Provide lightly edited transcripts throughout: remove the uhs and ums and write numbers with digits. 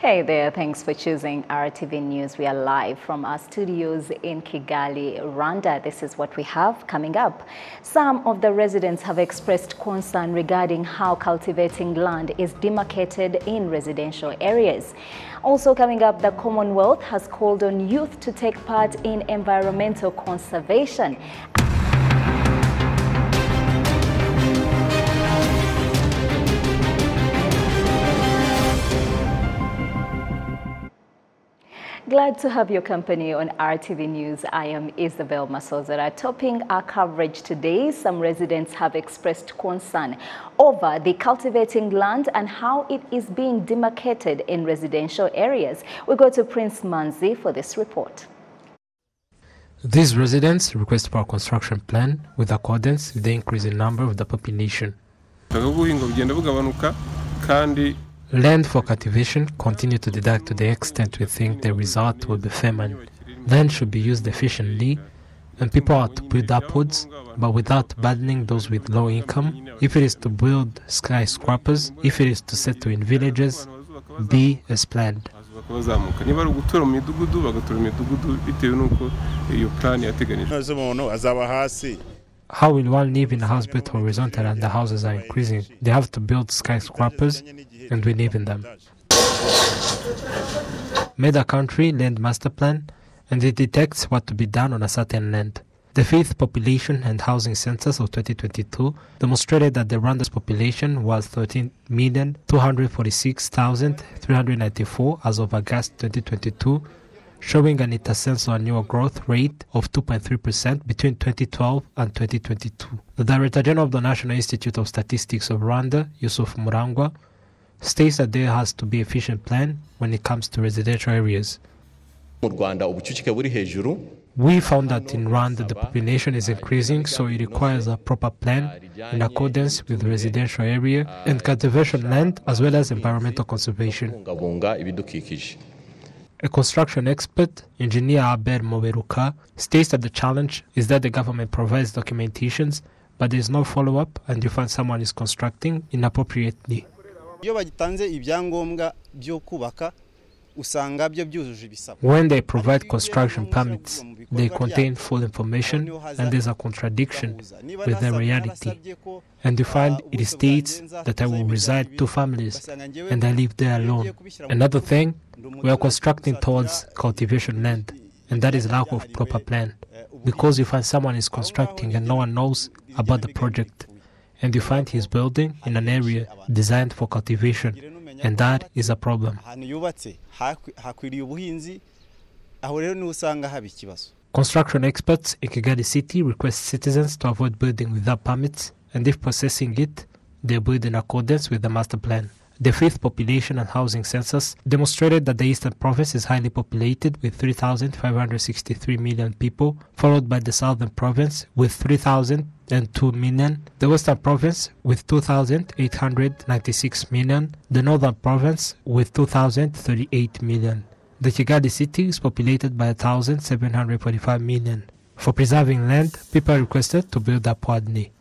Hey there, thanks for choosing RTV News. We are live from our studios in Kigali, Rwanda. This is what we have coming up. Some of the residents have expressed concern regarding how cultivating land is demarcated in residential areas. Also coming up, the Commonwealth has called on youth to take part in environmental conservation. Glad to have your company on RTV News. I am Isabel Masozera. Topping our coverage today, some residents have expressed concern over the cultivating land and how it is being demarcated in residential areas. We go to Prince Manzi for this report. These residents request for a construction plan with accordance with the increasing number of the population. Land for cultivation continue to deduct to the extent we think the result will be famine. Land should be used efficiently, and people are to build upwards, but without burdening those with low income. If it is to build skyscrapers, if it is to settle in villages, be as planned. How will one live in a house built horizontal and the houses are increasing? They have to build skyscrapers and we live in them. Made a country land master plan and it detects what to be done on a certain land. The fifth population and housing census of 2022 demonstrated that the Rwanda's population was 13,246,394 as of August 2022, showing an intercensual annual growth rate of 2.3% between 2012 and 2022. The Director General of the National Institute of Statistics of Rwanda, Yusuf Murangwa, states that there has to be efficient plan when it comes to residential areas. We found that in Rwanda the population is increasing, so it requires a proper plan in accordance with residential area and cultivation land as well as environmental conservation. A construction expert, engineer Abel Moberuka, states that the challenge is that the government provides documentations, but there is no follow-up and you find someone is constructing inappropriately. When they provide construction permits, they contain full information and there's a contradiction with the reality. And you find it states that I will reside 2 families and I live there alone. Another thing, we are constructing towards cultivation land, and that is lack of proper plan. Because you find someone is constructing and no one knows about the project, and you find he's building in an area designed for cultivation, and that is a problem. Construction experts in Kigali City request citizens to avoid building without permits, and if possessing it, they build in accordance with the master plan. The fifth population and housing census demonstrated that the Eastern Province is highly populated with 3,563 million people, followed by the Southern Province with 3,002 million, the Western Province with 2,896 million, the Northern Province with 2,038 million. The Kigali City is populated by 1,745 million. For preserving land, people are requested to build upwardly.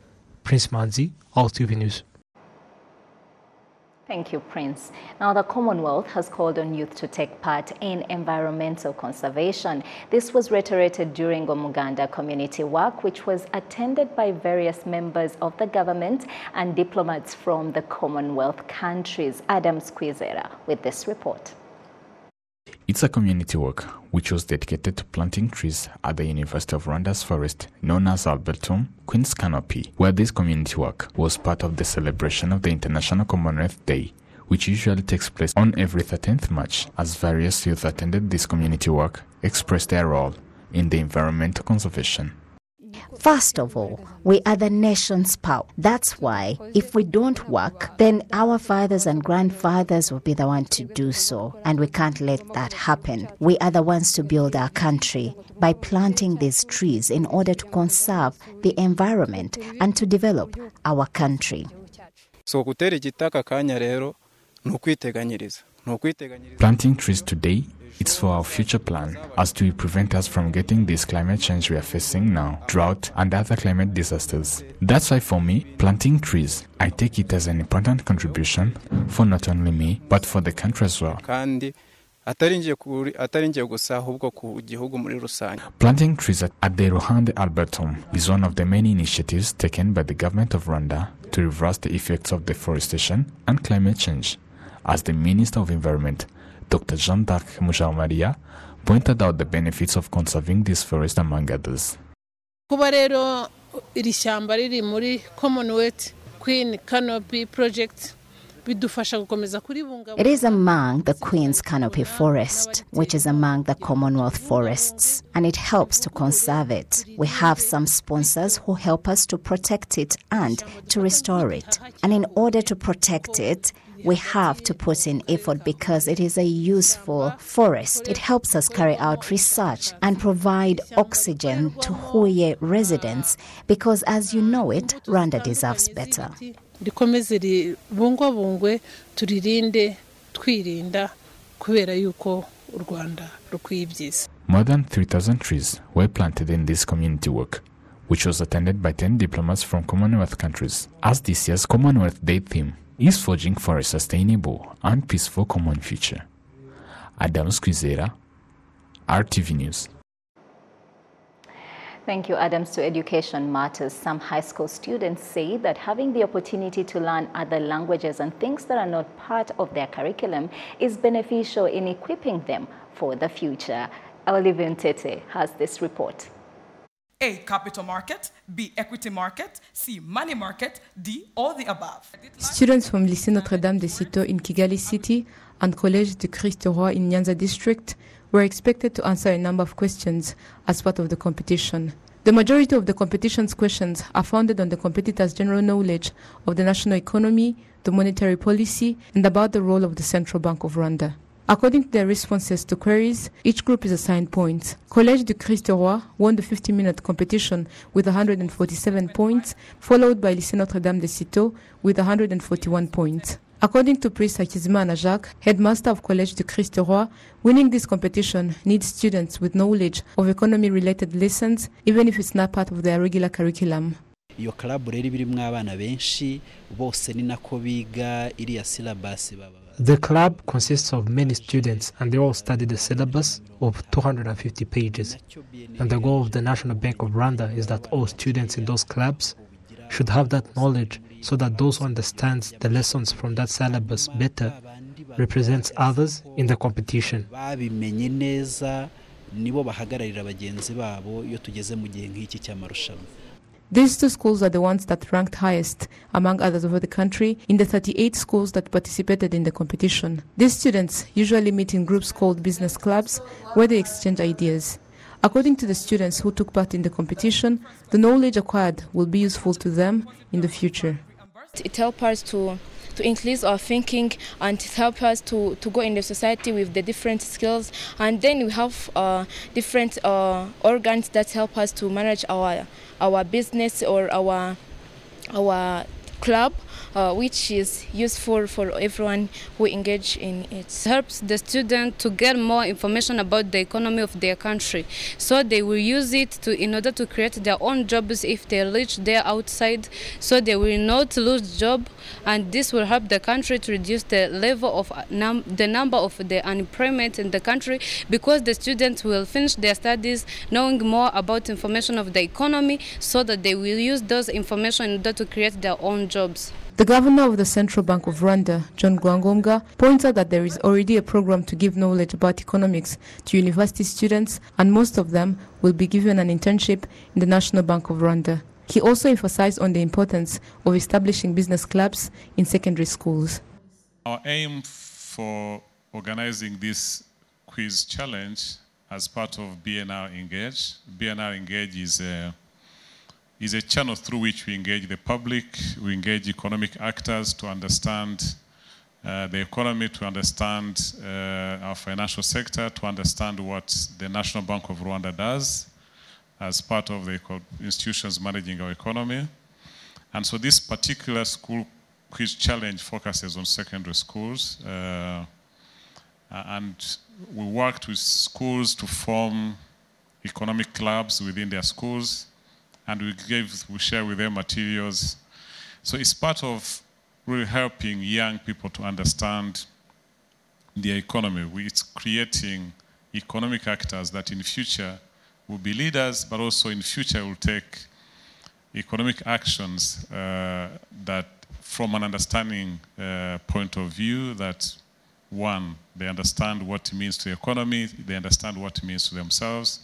Prince Manzi, RTV News. Thank you, Prince. Now, the Commonwealth has called on youth to take part in environmental conservation. This was reiterated during Omuganda community work, which was attended by various members of the government and diplomats from the Commonwealth countries. Adam Squizera with this report. It's a community work which was dedicated to planting trees at the University of Rwanda's forest known as Bulletin, Queen's Canopy, where this community work was part of the celebration of the International Commonwealth Day, which usually takes place on every 13th March, as various youth attended this community work expressed their role in the environmental conservation. First of all, we are the nation's power. That's why if we don't work, then our fathers and grandfathers will be the one to do so, and we can't let that happen. We are the ones to build our country by planting these trees in order to conserve the environment and to develop our country. So gutera igitaka kanya rero nukwiteganyiriza. Planting trees today, it's for our future plan, as to prevent us from getting this climate change we are facing now, drought and other climate disasters. That's why for me, planting trees, I take it as an important contribution for not only me, but for the country as well. Planting trees at the Rwanda Arboretum is one of the many initiatives taken by the government of Rwanda to reverse the effects of deforestation and climate change. As the Minister of Environment, Dr. Jean-D'Arc Mujawamariya, pointed out the benefits of conserving this forest among others. Kuba rero iri shyamba riri muri Commonwealth Queen Canopy Project. It is among the Queen's Canopy Forest, which is among the Commonwealth forests, and it helps to conserve it. We have some sponsors who help us to protect it and to restore it. And in order to protect it, we have to put in effort because it is a useful forest. It helps us carry out research and provide oxygen to Huye residents because, as you know it, Rwanda deserves better. Rikomeze ribungwabungwe turirinde twirinda kubera yuko u Rwanda rukwiye ibyiza. More than 3,000 trees were planted in this community work, which was attended by 10 diplomats from Commonwealth countries, as this year's Commonwealth Day theme is forging for a sustainable and peaceful common future. Adams Kwizera, RTV News. Thank you, Adams. To Education Matters, some high school students say that having the opportunity to learn other languages and things that are not part of their curriculum is beneficial in equipping them for the future. Olivia Ntete has this report. A, capital market, B, equity market, C, money market, D, all the above. Students from Lycée Notre-Dame de Citeaux in Kigali City and Collège du Christ-Roi in Nyanza District were expected to answer a number of questions as part of the competition. The majority of the competition's questions are founded on the competitors' general knowledge of the national economy, the monetary policy, and about the role of the Central Bank of Rwanda. According to their responses to queries, each group is assigned points. Collège du Christ-Roi won the 50-minute competition with 147 points, followed by Lycée Notre-Dame de Citeaux with 141 points. According to Prince Hakizimana Jacques, headmaster of Collège du Christ-Roi, winning this competition needs students with knowledge of economy-related lessons, even if it's not part of their regular curriculum. Iyo club rero ibirimo abana benshi bose ni nako biga iriya syllabus baba. The club consists of many students and they all study the syllabus of 250 pages. And the goal of the National Bank of Rwanda is that all students in those clubs should have that knowledge so that those who understand the lessons from that syllabus better represents others in the competition. Babimenye neza nibo bahagararira bagenzi babo iyo tugeze mu gihe nk'iki cy'amarushanwa. These two schools are the ones that ranked highest, among others over the country, in the 38 schools that participated in the competition. These students usually meet in groups called business clubs, where they exchange ideas. According to the students who took part in the competition, the knowledge acquired will be useful to them in the future. It helps us to increase our thinking and it helps us to go in the society with the different skills. And then we have different organs that help us to manage our business or our club, which is useful for everyone who engage in it. It helps the student to get more information about the economy of their country, so they will use it in order to create their own jobs if they reach there outside, so they will not lose job, and this will help the country to reduce the level of the number of the unemployment in the country, because the students will finish their studies knowing more about information of the economy, so that they will use those information in order to create their own jobs. The governor of the Central Bank of Rwanda, John Rwangombwa, points out that there is already a program to give knowledge about economics to university students, and most of them will be given an internship in the National Bank of Rwanda. He also emphasized on the importance of establishing business clubs in secondary schools. Our aim for organizing this quiz challenge as part of BNR Engage is a channel through which we engage the public, we engage economic actors to understand the economy, to understand our financial sector, to understand what the National Bank of Rwanda does as part of the institutions managing our economy. And so this particular school quiz challenge focuses on secondary schools. and we worked with schools to form economic clubs within their schools, and we share with them materials. So it's part of really helping young people to understand the economy. It's creating economic actors that in future will be leaders, but also in future will take economic actions that from an understanding point of view that, one, they understand what it means to the economy, they understand what it means to themselves.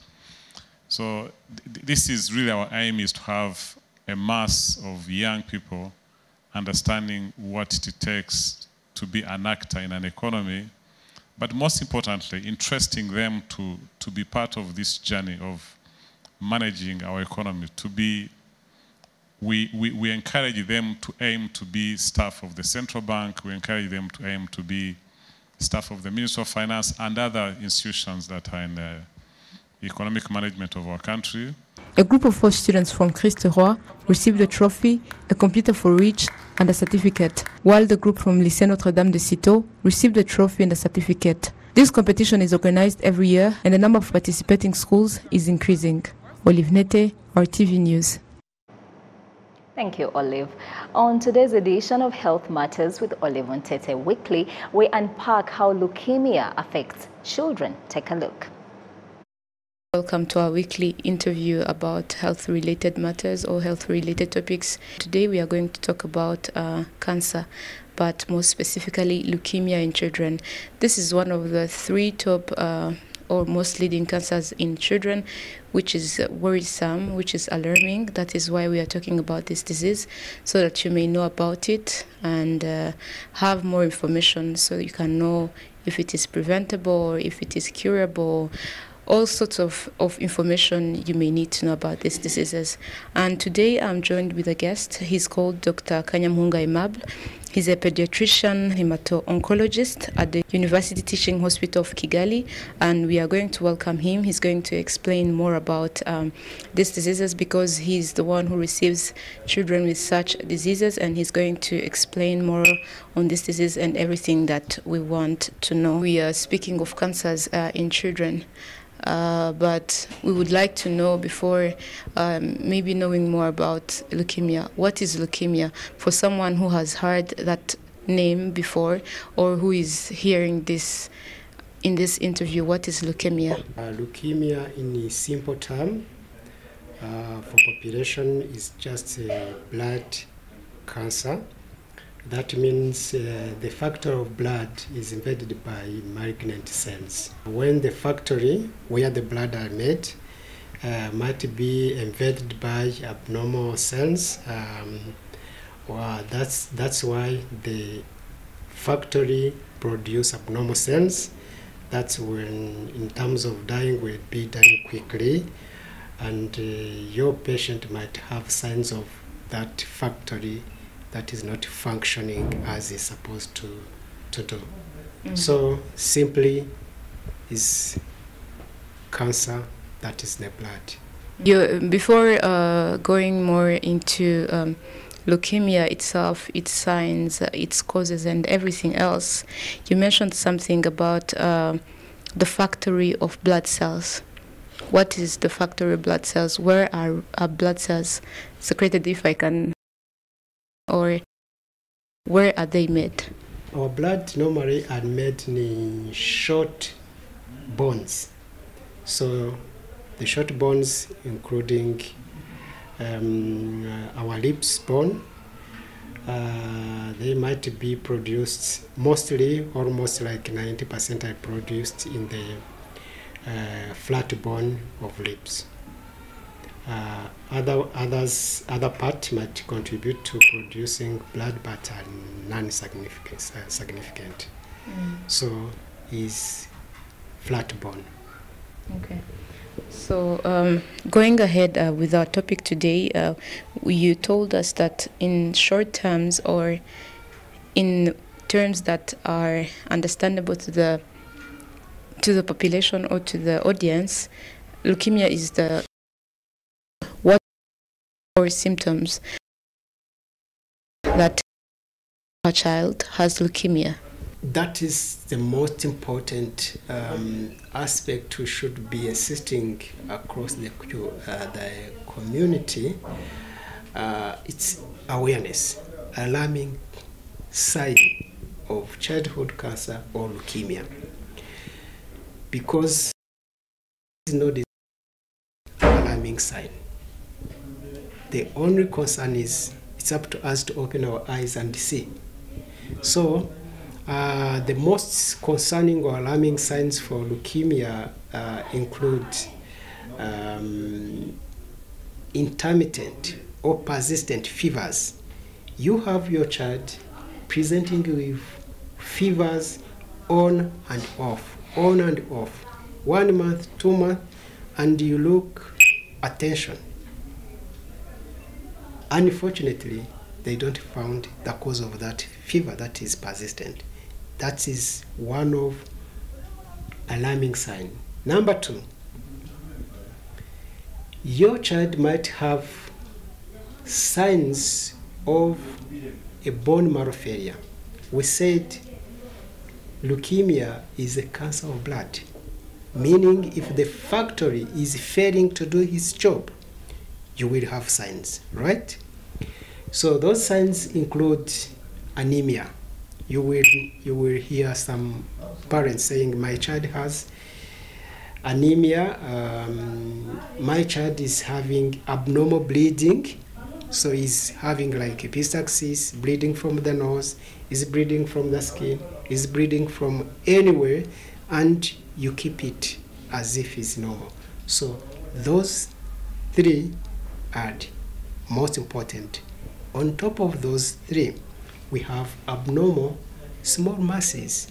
So this is really our aim, is to have a mass of young people understanding what it takes to be an actor in an economy, but most importantly, interesting them to be part of this journey of managing our economy. We encourage them to aim to be staff of the central bank. We encourage them to aim to be staff of the Ministry of Finance and other institutions that are in the economic management of our country. A group of 4 students from Christ Roi received a trophy, a computer for each, and a certificate, while the group from Lycée Notre-Dame de Citeaux received a trophy and a certificate. This competition is organized every year, and the number of participating schools is increasing. Olive Nete, RTV News. Thank you, Olive. On today's edition of Health Matters with Olive on Tete Weekly, we unpack how leukemia affects children. Take a look. Welcome to our weekly interview about health-related matters or health-related topics. Today we are going to talk about cancer, but more specifically leukemia in children. This is one of the 3 top or most leading cancers in children, which is worrisome, which is alarming. That is why we are talking about this disease, so that you may know about it and have more information so you can know if it is preventable or if it is curable. All sorts of information you may need to know about these diseases. And today I'm joined with a guest. He's called Dr. Kanyamhunga Aimable. He's a pediatrician hemato-oncologist at the University Teaching Hospital of Kigali, and we are going to welcome him. He's going to explain more about these diseases because he's the one who receives children with such diseases, and he's going to explain more on this disease and everything that we want to know. We are speaking of cancers in children. But we would like to know, before maybe knowing more about leukemia, what is leukemia for someone who has heard that name before or who is hearing this in this interview. What is leukemia? Leukemia, in a simple term, for population, is just a blood cancer. That means the factor of blood is invaded by malignant cells. When the factory where the blood are made might be invaded by abnormal cells, that's why the factory produce abnormal cells. That's when, in terms of dying, will be dying quickly, and your patient might have signs of that factory that is not functioning as it's supposed to do. Mm-hmm. So simply is cancer that is in the blood. Before going more into leukemia itself, its signs, its causes and everything else, you mentioned something about the factory of blood cells. What is the factory of blood cells? Where are blood cells secreted, if I can? Or where are they made? Our blood normally are made in short bones. So the short bones, including our lips bone, they might be produced mostly, almost like 90% are produced in the flat bone of lips. Other part might contribute to producing blood, but are non-significant. So is flat bone. Okay. So going ahead with our topic today, you told us that in short terms, or in terms that are understandable to the population or to the audience, leukemia is the what or symptoms that a child has leukemia. that is the most important aspect we should be assisting across the community. It's awareness, alarming sign of childhood cancer or leukemia, because it's not the alarming sign. The only concern is it's up to us to open our eyes and see. So the most concerning or alarming signs for leukemia include intermittent or persistent fevers. You have your child presenting with fevers on and off, 1 month, 2 months, and you look attention. Unfortunately, they don't find the cause of that fever that is persistent. That is one of alarming sign. Number 2, your child might have signs of a bone marrow failure. We said leukemia is a cancer of blood, meaning if the factory is failing to do its job, you will have signs, right? So those signs include anemia. You will hear some parents saying, my child has anemia, my child is having abnormal bleeding, so he's having like epistaxis, bleeding from the nose, is bleeding from the skin, is bleeding from anywhere, and you keep it as if it's normal. So those 3 are most important. On top of those 3, we have abnormal small masses.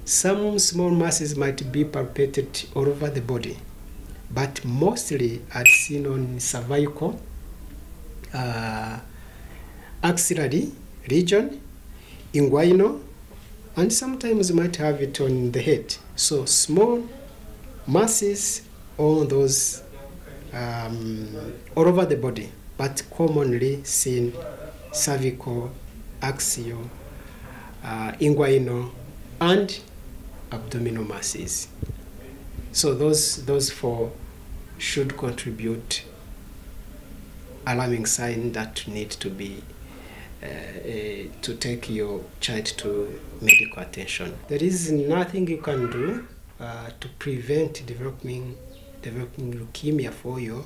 Some small masses might be palpated all over the body, but mostly are seen on cervical, axillary region, inguinal, and sometimes you might have it on the head. So small masses on those all over the body, but commonly seen cervical, axial, inguinal, and abdominal masses. So those 4 should contribute alarming sign that need to be to take your child to medical attention. There is nothing you can do to prevent developing leukemia for your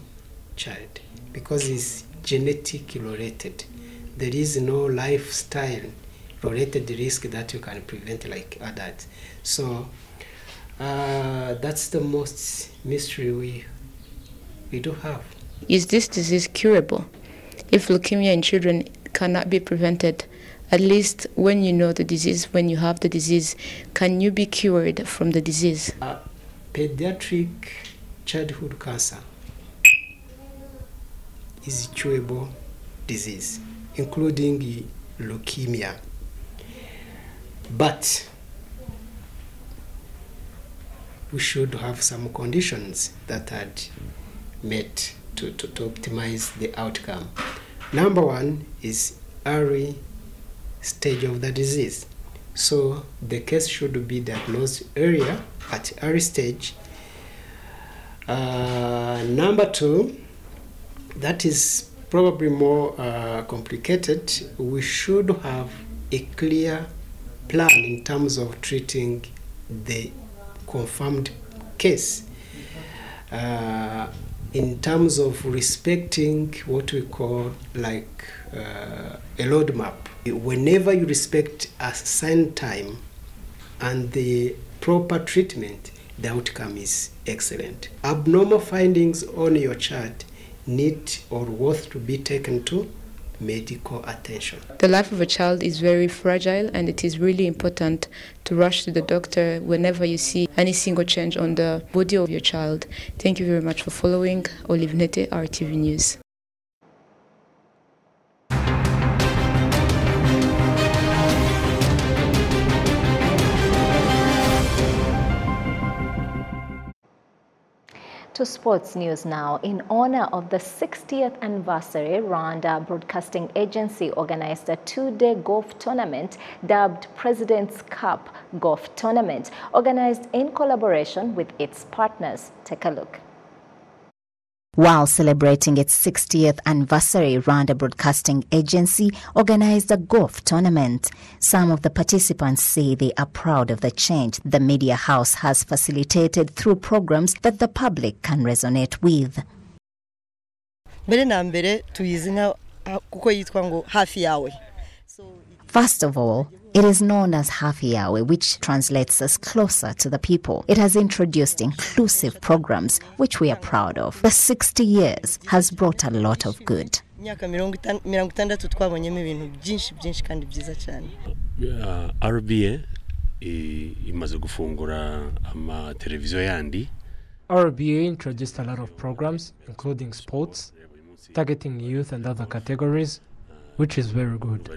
child, because it's genetically related. There is no lifestyle related risk that you can prevent like adults. So that's the most mystery we do have. Is this disease curable? If leukemia in children cannot be prevented, at least when you know the disease, when you have the disease, can you be cured from the disease? Pediatric childhood cancer is a curable disease, including leukemia. But we should have some conditions that are met to optimize the outcome. Number 1 is early stage of the disease. So the case should be diagnosed earlier, at early stage. Number 2, that is probably more complicated. We should have a clear plan in terms of treating the confirmed case, in terms of respecting what we call like a roadmap. Whenever you respect a assigned time and the proper treatment, the outcome is excellent. Abnormal findings on your child need or worth to be taken to medical attention. The life of a child is very fragile, and it is really important to rush to the doctor whenever you see any single change on the body of your child. Thank you very much for following. Olive Nete, RTV News. To sports news now. In honor of the 60th anniversary, Rwanda Broadcasting Agency organized a two-day golf tournament dubbed President's Cup Golf Tournament, organized in collaboration with its partners. Take a look. While celebrating its 60th anniversary, Rwanda Broadcasting Agency organized a golf tournament. Some of the participants say they are proud of the change the media house has facilitated through programs that the public can resonate with. First of all, it is known as Hafi Yawe, which translates as closer to the people. It has introduced inclusive programs, which we are proud of. The 60 years has brought a lot of good. RBA imaze gufungura ama televiziyo yandi. RBA introduced a lot of programs, including sports, targeting youth and other categories, which is very good.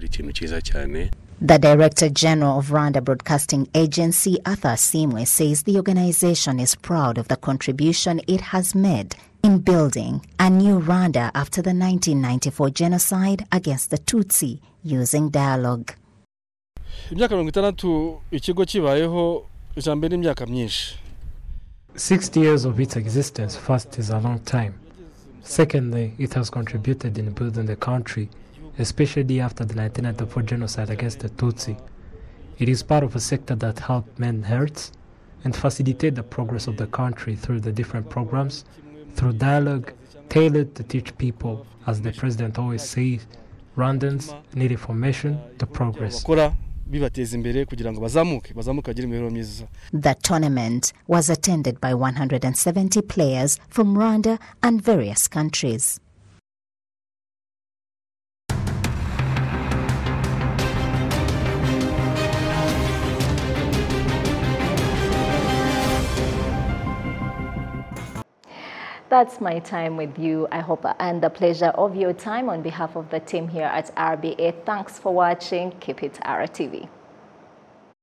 The Director General of Rwanda Broadcasting Agency, Arthur Simwe, says the organization is proud of the contribution it has made in building a new Rwanda after the 1994 genocide against the Tutsi using dialogue. 60 years of its existence, first, is a long time. Secondly, it has contributed in building the country, especially after the 1994 genocide against the Tutsi. It is part of a sector that helped mend hurts and facilitate the progress of the country through the different programs, through dialogue tailored to teach people, as the president always says, Rwandans need information to progress. The tournament was attended by 170 players from Rwanda and various countries. That's my time with you. I hope and the pleasure of your time on behalf of the team here at RBA. Thanks for watching. Keep it RTV.